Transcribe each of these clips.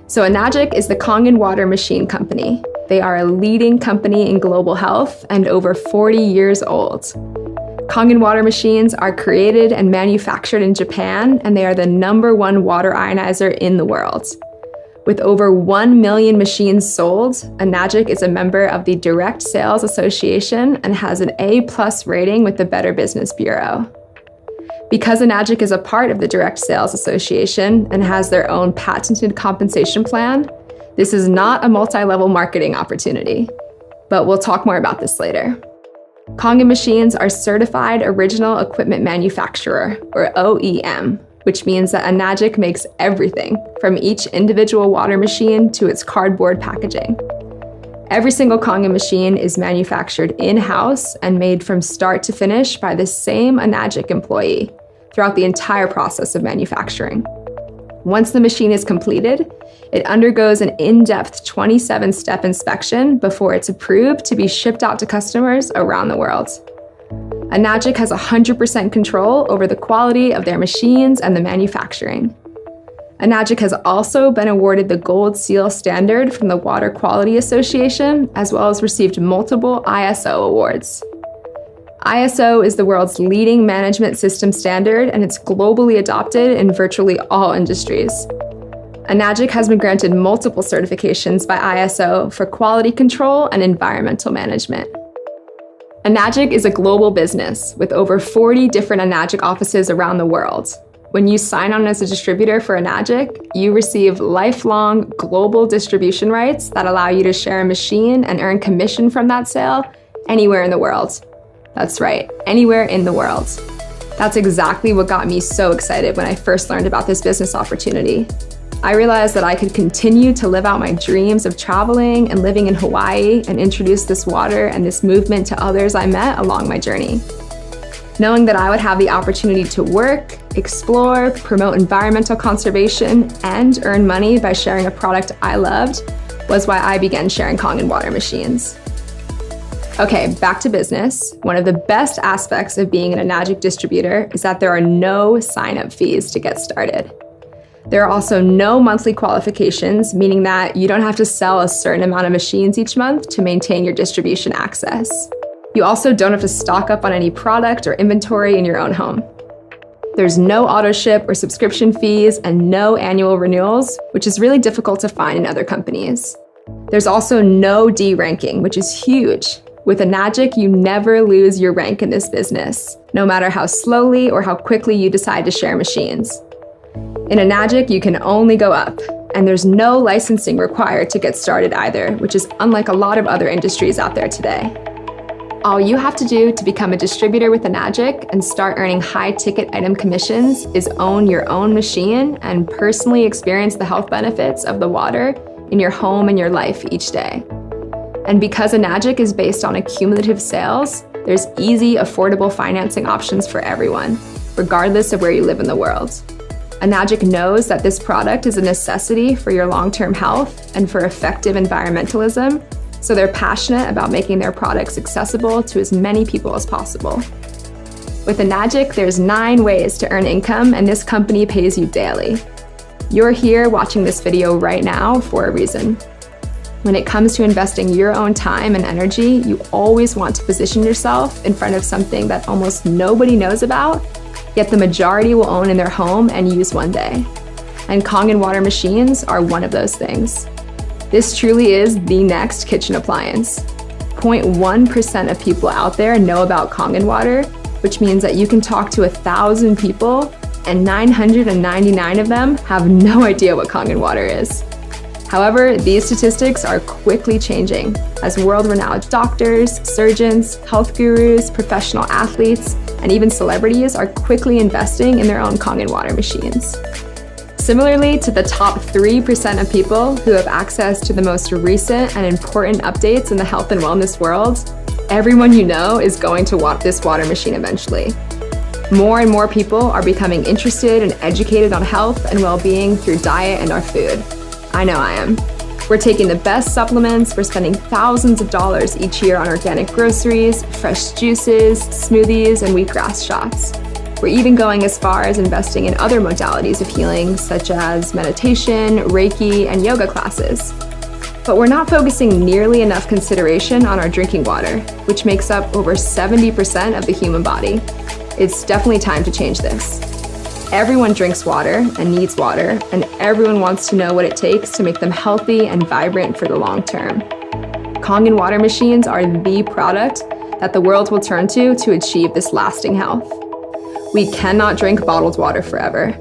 So Enagic is the Kangen Water Machine Company. They are a leading company in global health and over 40 years old. Kangen water machines are created and manufactured in Japan, and they are the #1 water ionizer in the world. With over 1 million machines sold, Enagic is a member of the Direct Sales Association and has an A+ rating with the Better Business Bureau. Because Enagic is a part of the Direct Sales Association and has their own patented compensation plan, this is not a multi-level marketing opportunity. But we'll talk more about this later. Kangen machines are Certified Original Equipment Manufacturer, or OEM, which means that Enagic makes everything from each individual water machine to its cardboard packaging. Every single Kangen machine is manufactured in-house and made from start to finish by the same Enagic employee throughout the entire process of manufacturing. Once the machine is completed, it undergoes an in-depth 27-step inspection before it's approved to be shipped out to customers around the world. Enagic has 100% control over the quality of their machines and the manufacturing. Enagic has also been awarded the Gold Seal standard from the Water Quality Association, as well as received multiple ISO awards. ISO is the world's leading management system standard, and it's globally adopted in virtually all industries. Enagic has been granted multiple certifications by ISO for quality control and environmental management. Enagic is a global business with over 40 different Enagic offices around the world. When you sign on as a distributor for Enagic, you receive lifelong global distribution rights that allow you to share a machine and earn commission from that sale anywhere in the world. That's right, anywhere in the world. That's exactly what got me so excited when I first learned about this business opportunity. I realized that I could continue to live out my dreams of traveling and living in Hawaii and introduce this water and this movement to others I met along my journey. Knowing that I would have the opportunity to work, explore, promote environmental conservation, and earn money by sharing a product I loved was why I began sharing Kangen water machines. Okay, back to business. One of the best aspects of being an Enagic distributor is that there are no sign-up fees to get started. There are also no monthly qualifications, meaning that you don't have to sell a certain amount of machines each month to maintain your distribution access. You also don't have to stock up on any product or inventory in your own home. There's no auto ship or subscription fees and no annual renewals, which is really difficult to find in other companies. There's also no D-ranking, which is huge. With Enagic, you never lose your rank in this business, no matter how slowly or how quickly you decide to share machines. In Enagic, you can only go up, and there's no licensing required to get started either, which is unlike a lot of other industries out there today. All you have to do to become a distributor with Enagic and start earning high-ticket item commissions is own your own machine and personally experience the health benefits of the water in your home and your life each day. And because Enagic is based on accumulative sales, there's easy, affordable financing options for everyone, regardless of where you live in the world. Enagic knows that this product is a necessity for your long-term health and for effective environmentalism, so they're passionate about making their products accessible to as many people as possible. With Enagic, there's 9 ways to earn income, and this company pays you daily. You're here watching this video right now for a reason. When it comes to investing your own time and energy, you always want to position yourself in front of something that almost nobody knows about, yet the majority will own in their home and use one day. And Kangen water machines are one of those things. This truly is the next kitchen appliance. 0.1% of people out there know about Kangen water, which means that you can talk to 1,000 people and 999 of them have no idea what Kangen water is. However, these statistics are quickly changing as world-renowned doctors, surgeons, health gurus, professional athletes, and even celebrities are quickly investing in their own Kangen water machines. Similarly to the top 3% of people who have access to the most recent and important updates in the health and wellness world, everyone you know is going to want this water machine eventually. More and more people are becoming interested and educated on health and well-being through diet and our food. I know I am. We're taking the best supplements, we're spending thousands of dollars each year on organic groceries, fresh juices, smoothies, and wheatgrass shots. We're even going as far as investing in other modalities of healing, such as meditation, Reiki, and yoga classes. But we're not focusing nearly enough consideration on our drinking water, which makes up over 70% of the human body. It's definitely time to change this. Everyone drinks water and needs water, and everyone wants to know what it takes to make them healthy and vibrant for the long term. Kangen water machines are the product that the world will turn to achieve this lasting health. We cannot drink bottled water forever.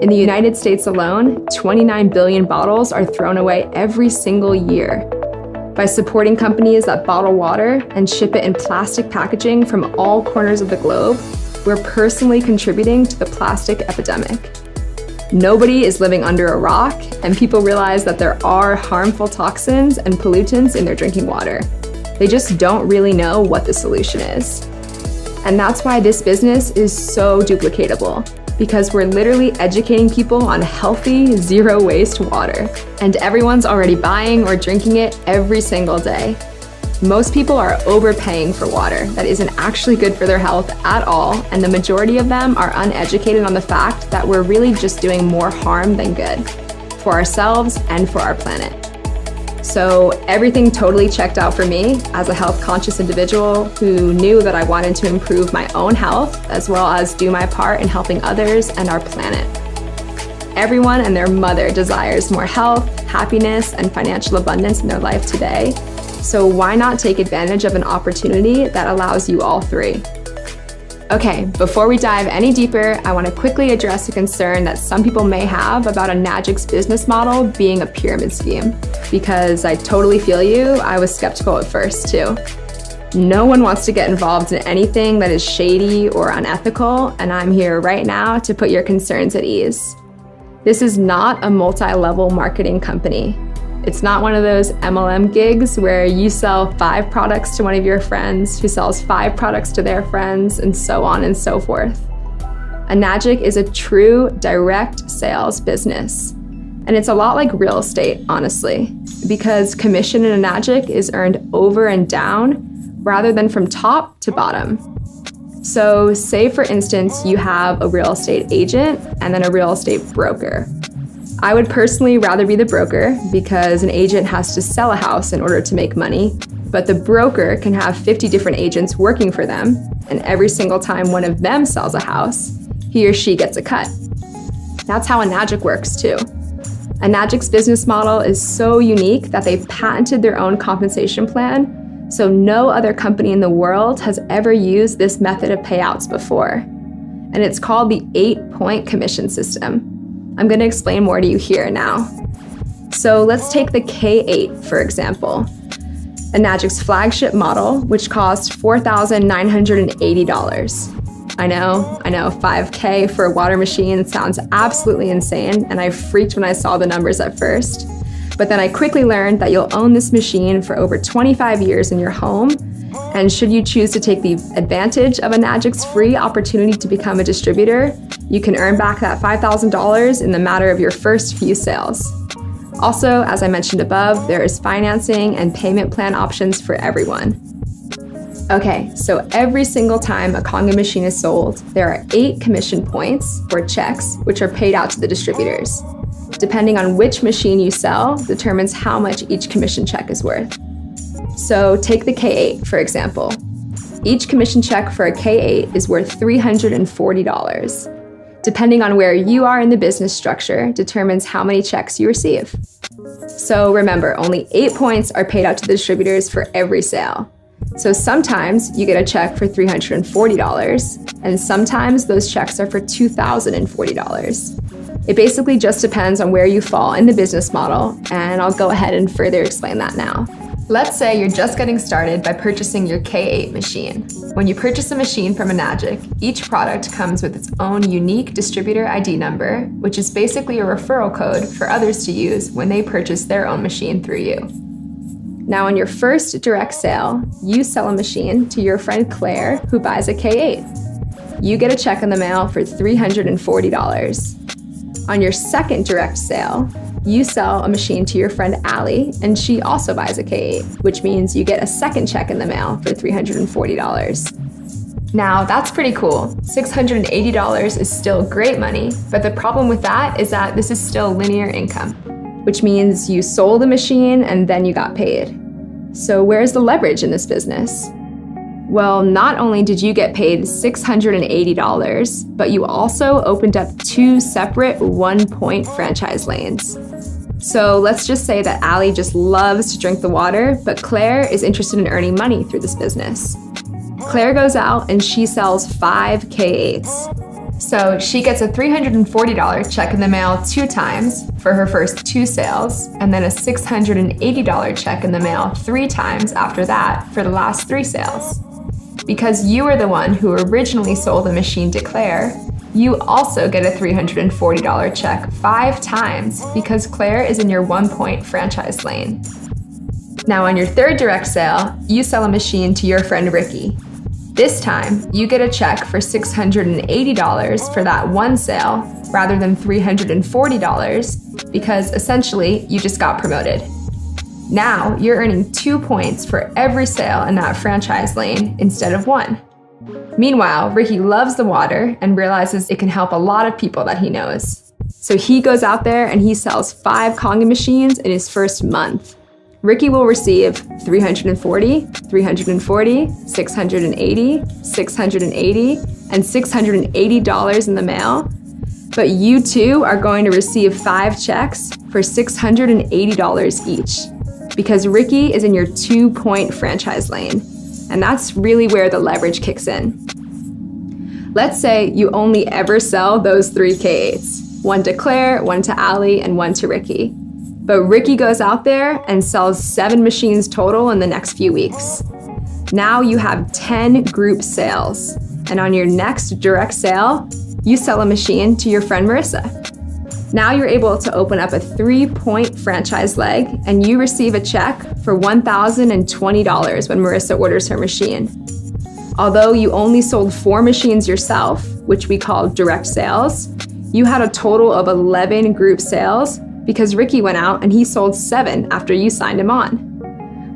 In the United States alone, 29 billion bottles are thrown away every single year. By supporting companies that bottle water and ship it in plastic packaging from all corners of the globe, we're personally contributing to the plastic epidemic. Nobody is living under a rock, and people realize that there are harmful toxins and pollutants in their drinking water. They just don't really know what the solution is. And that's why this business is so duplicatable, because we're literally educating people on healthy, zero-waste water. And everyone's already buying or drinking it every single day. Most people are overpaying for water that isn't actually good for their health at all, and the majority of them are uneducated on the fact that we're really just doing more harm than good for ourselves and for our planet. So everything totally checked out for me as a health-conscious individual who knew that I wanted to improve my own health as well as do my part in helping others and our planet. Everyone and their mother desires more health, happiness, and financial abundance in their life today. So why not take advantage of an opportunity that allows you all three? Okay, before we dive any deeper, I want to quickly address a concern that some people may have about Enagic's business model being a pyramid scheme. Because I totally feel you, I was skeptical at first too. No one wants to get involved in anything that is shady or unethical, and I'm here right now to put your concerns at ease. This is not a multi-level marketing company. It's not one of those MLM gigs where you sell 5 products to one of your friends who sells 5 products to their friends, and so on and so forth. Enagic is a true direct sales business. And it's a lot like real estate, honestly, because commission in Enagic is earned over and down rather than from top to bottom. So say, for instance, you have a real estate agent and then a real estate broker. I would personally rather be the broker because an agent has to sell a house in order to make money, but the broker can have 50 different agents working for them, and every single time one of them sells a house, he or she gets a cut. That's how Enagic works too. Enagic's business model is so unique that they patented their own compensation plan, so no other company in the world has ever used this method of payouts before. And it's called the 8-point commission system. I'm going to explain more to you here now. So let's take the K8, for example. Enagic's flagship model, which cost $4,980. I know, $5K for a water machine sounds absolutely insane, and I freaked when I saw the numbers at first. But then I quickly learned that you'll own this machine for over 25 years in your home, and should you choose to take the advantage of Enagic's free opportunity to become a distributor, you can earn back that $5,000 in the matter of your first few sales. Also, as I mentioned above, there is financing and payment plan options for everyone. Okay, so every single time a Kangen machine is sold, there are 8 commission points, or checks, which are paid out to the distributors. Depending on which machine you sell determines how much each commission check is worth. So take the K8, for example. Each commission check for a K8 is worth $340. Depending on where you are in the business structure determines how many checks you receive. So remember, only 8 points are paid out to the distributors for every sale. So sometimes you get a check for $340, and sometimes those checks are for $2,040. It basically just depends on where you fall in the business model, and I'll go ahead and further explain that now. Let's say you're just getting started by purchasing your K8 machine. When you purchase a machine from Enagic, each product comes with its own unique distributor ID number, which is basically a referral code for others to use when they purchase their own machine through you. Now, on your first direct sale, you sell a machine to your friend Claire, who buys a K8. You get a check in the mail for $340. On your second direct sale, you sell a machine to your friend Allie, and she also buys a K8, which means you get a second check in the mail for $340. Now, that's pretty cool. $680 is still great money, but the problem with that is that this is still linear income, which means you sold a machine and then you got paid. So where's the leverage in this business? Well, not only did you get paid $680, but you also opened up 2 separate one-point franchise lanes. So let's just say that Allie just loves to drink the water, but Claire is interested in earning money through this business. Claire goes out and she sells 5 K8s. So she gets a $340 check in the mail 2 times for her first 2 sales, and then a $680 check in the mail 3 times after that for the last 3 sales. Because you were the one who originally sold the machine to Claire, you also get a $340 check 5 times because Claire is in your one-point franchise lane. Now on your 3rd direct sale, you sell a machine to your friend Ricky. This time, you get a check for $680 for that 1 sale rather than $340 because essentially you just got promoted. Now you're earning 2 points for every sale in that franchise lane instead of 1. Meanwhile, Ricky loves the water and realizes it can help a lot of people that he knows. So he goes out there and he sells 5 Kangen machines in his first month. Ricky will receive $340, $340, $680, $680, and $680 in the mail. But you too are going to receive 5 checks for $680 each because Ricky is in your 2-point franchise lane. And that's really where the leverage kicks in. Let's say you only ever sell those 3 K8s, 1 to Claire, 1 to Allie, and 1 to Ricky. But Ricky goes out there and sells 7 machines total in the next few weeks. Now you have 10 group sales. And on your next direct sale, you sell a machine to your friend Marissa. Now you're able to open up a 3-point franchise leg and you receive a check for $1,020 when Marissa orders her machine. Although you only sold 4 machines yourself, which we call direct sales, you had a total of 11 group sales because Ricky went out and he sold 7 after you signed him on.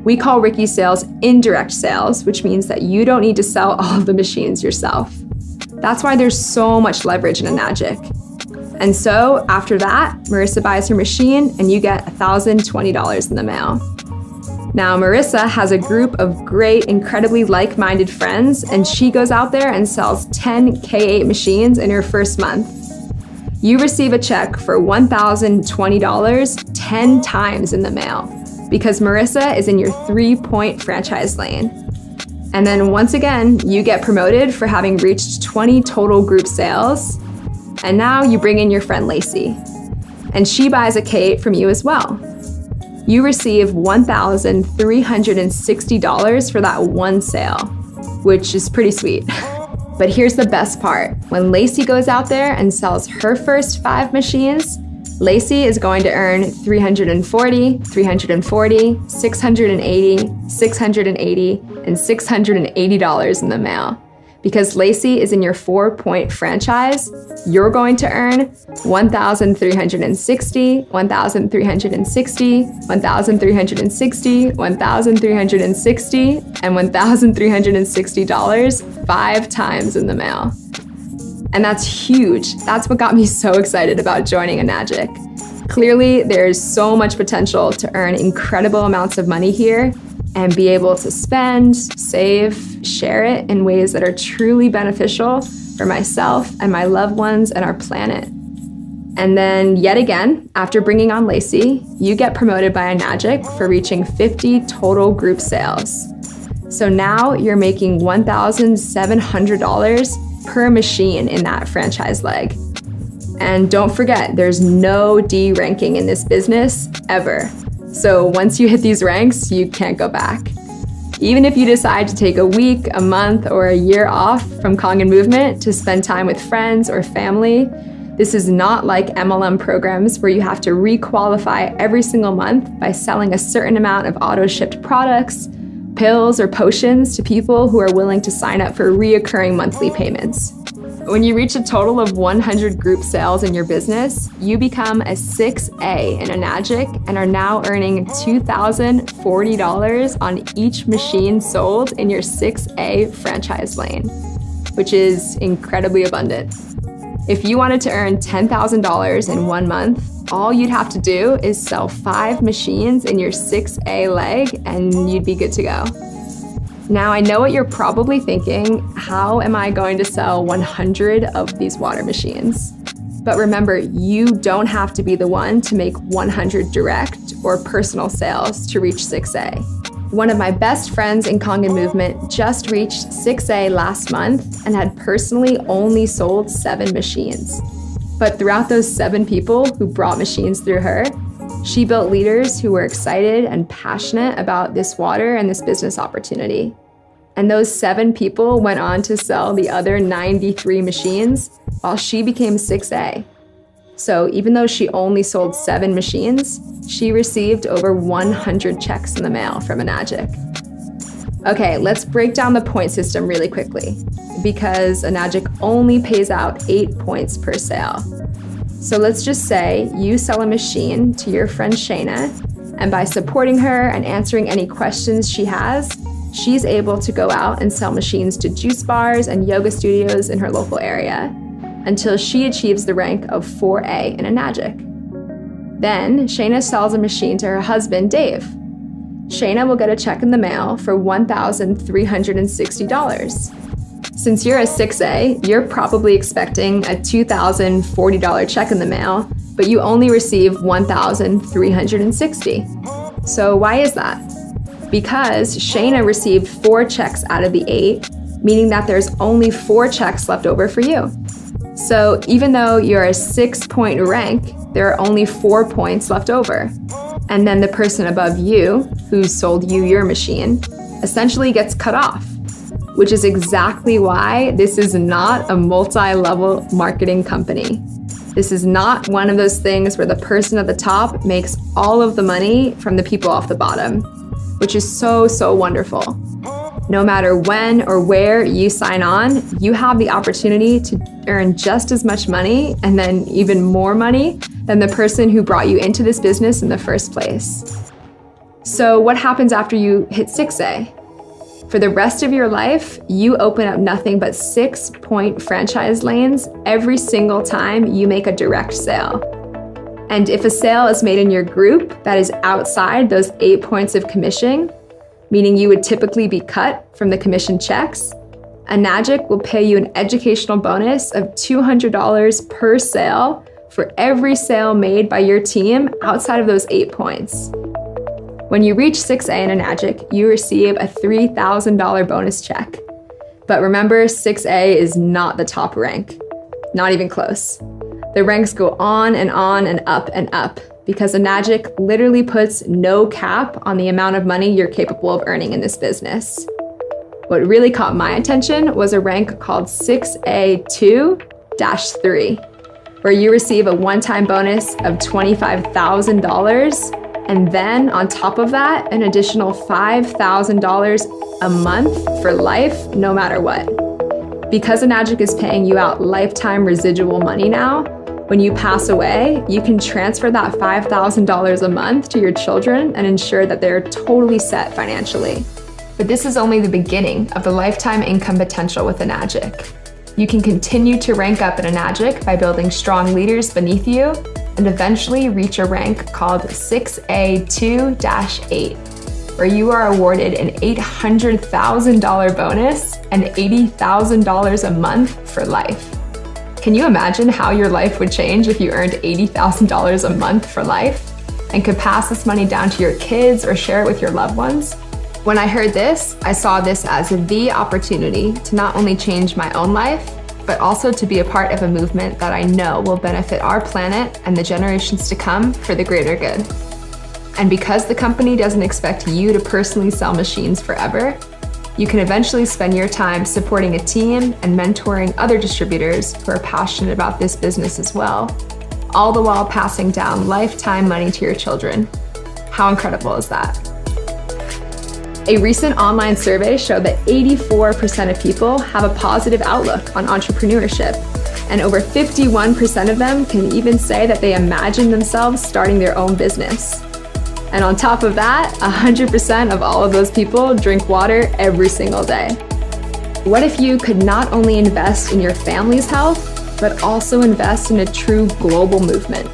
We call Ricky's sales indirect sales, which means that you don't need to sell all of the machines yourself. That's why there's so much leverage in Enagic. And so after that, Marissa buys her machine and you get $1,020 in the mail. Now Marissa has a group of great, incredibly like-minded friends and she goes out there and sells 10 K8 machines in her first month. You receive a check for $1,020 10 times in the mail because Marissa is in your 3-point franchise lane. And then once again, you get promoted for having reached 20 total group sales. And now you bring in your friend Lacey. And she buys a K8 from you as well. You receive $1,360 for that 1 sale, which is pretty sweet. But here's the best part. When Lacey goes out there and sells her first 5 machines, Lacey is going to earn $340, $340, $680, $680, and $680 in the mail. Because Lacey is in your 4-point franchise, you're going to earn $1,360, $1,360, $1,360, $1,360, and $1,360 5 times in the mail. And that's huge. That's what got me so excited about joining Enagic. Clearly, there's so much potential to earn incredible amounts of money here and be able to spend, save, share it in ways that are truly beneficial for myself and my loved ones and our planet. And then yet again, after bringing on Lacey, you get promoted by Enagic for reaching 50 total group sales. So now you're making $1,700 per machine in that franchise leg. And don't forget, there's no D ranking in this business ever. So once you hit these ranks, you can't go back. Even if you decide to take a week, a month, or a year off from Kangen movement to spend time with friends or family, this is not like MLM programs where you have to requalify every single month by selling a certain amount of auto-shipped products, pills, or potions to people who are willing to sign up for reoccurring monthly payments. When you reach a total of 100 group sales in your business, you become a 6A in Enagic and are now earning $2,040 on each machine sold in your 6A franchise lane. which is incredibly abundant. If you wanted to earn $10,000 in 1 month, all you'd have to do is sell 5 machines in your 6A leg and you'd be good to go. Now, I know what you're probably thinking, how am I going to sell 100 of these water machines? But remember, you don't have to be the one to make 100 direct or personal sales to reach 6A. One of my best friends in Kangen Movement just reached 6A last month and had personally only sold 7 machines. But throughout those 7 people who brought machines through her, she built leaders who were excited and passionate about this water and this business opportunity. And those 7 people went on to sell the other 93 machines while she became 6A. So even though she only sold 7 machines, she received over 100 checks in the mail from Enagic. Okay, let's break down the point system really quickly, because Enagic only pays out 8 points per sale. So let's just say you sell a machine to your friend Shayna, and by supporting her and answering any questions she has, she's able to go out and sell machines to juice bars and yoga studios in her local area until she achieves the rank of 4A in Enagic. Then Shayna sells a machine to her husband, Dave. Shayna will get a check in the mail for $1,360. Since you're a 6A, you're probably expecting a $2,040 check in the mail, but you only receive $1,360. So why is that? Because Shayna received 4 checks out of the 8, meaning that there's only 4 checks left over for you. So even though you're a 6-point rank, there are only 4 points left over. And then the person above you, who sold you your machine, essentially gets cut off, which is exactly why this is not a multi-level marketing company. This is not one of those things where the person at the top makes all of the money from the people off the bottom, which is so, so wonderful. No matter when or where you sign on, you have the opportunity to earn just as much money and then even more money than the person who brought you into this business in the first place. So what happens after you hit 6A? For the rest of your life, you open up nothing but 6-point franchise lanes every single time you make a direct sale. And if a sale is made in your group that is outside those 8 points of commission, meaning you would typically be cut from the commission checks, Enagic will pay you an educational bonus of $200 per sale for every sale made by your team outside of those 8 points. When you reach 6A in Enagic, you receive a $3,000 bonus check. But remember, 6A is not the top rank, not even close. The ranks go on and up because Enagic literally puts no cap on the amount of money you're capable of earning in this business. What really caught my attention was a rank called 6A2-3, where you receive a one-time bonus of $25,000, and then on top of that, an additional $5,000 a month for life, no matter what. Because Enagic is paying you out lifetime residual money now, when you pass away, you can transfer that $5,000 a month to your children and ensure that they're totally set financially. But this is only the beginning of the lifetime income potential with Enagic. You can continue to rank up in Enagic by building strong leaders beneath you and eventually reach a rank called 6A2-8, where you are awarded an $800,000 bonus and $80,000 a month for life. Can you imagine how your life would change if you earned $80,000 a month for life and could pass this money down to your kids or share it with your loved ones? When I heard this, I saw this as the opportunity to not only change my own life, but also to be a part of a movement that I know will benefit our planet and the generations to come for the greater good. And because the company doesn't expect you to personally sell machines forever, you can eventually spend your time supporting a team and mentoring other distributors who are passionate about this business as well, all the while passing down lifetime money to your children. How incredible is that? A recent online survey showed that 84% of people have a positive outlook on entrepreneurship, and over 51% of them can even say that they imagine themselves starting their own business. And on top of that, 100% of all of those people drink water every single day. What if you could not only invest in your family's health, but also invest in a true global movement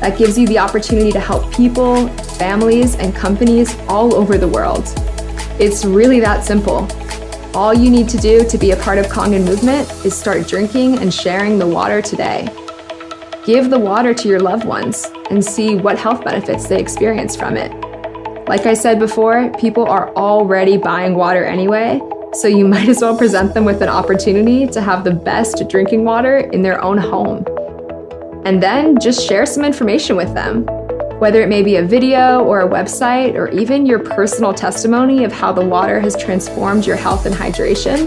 that gives you the opportunity to help people, families, and companies all over the world? It's really that simple. All you need to do to be a part of Kangen movement is start drinking and sharing the water today. Give the water to your loved ones and see what health benefits they experience from it. Like I said before, people are already buying water anyway, so you might as well present them with an opportunity to have the best drinking water in their own home. And then just share some information with them, whether it may be a video or a website or even your personal testimony of how the water has transformed your health and hydration.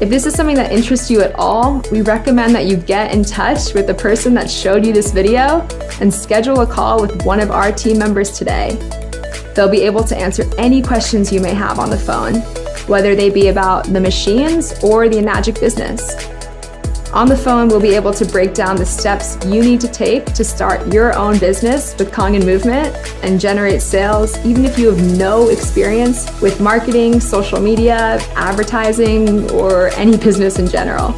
If this is something that interests you at all, we recommend that you get in touch with the person that showed you this video and schedule a call with one of our team members today. They'll be able to answer any questions you may have on the phone, whether they be about the machines or the Enagic business. On the phone, we'll be able to break down the steps you need to take to start your own business with Kangen Movement and generate sales, even if you have no experience with marketing, social media, advertising, or any business in general.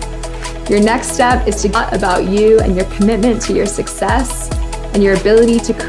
Your next step is to get about you and your commitment to your success and your ability to create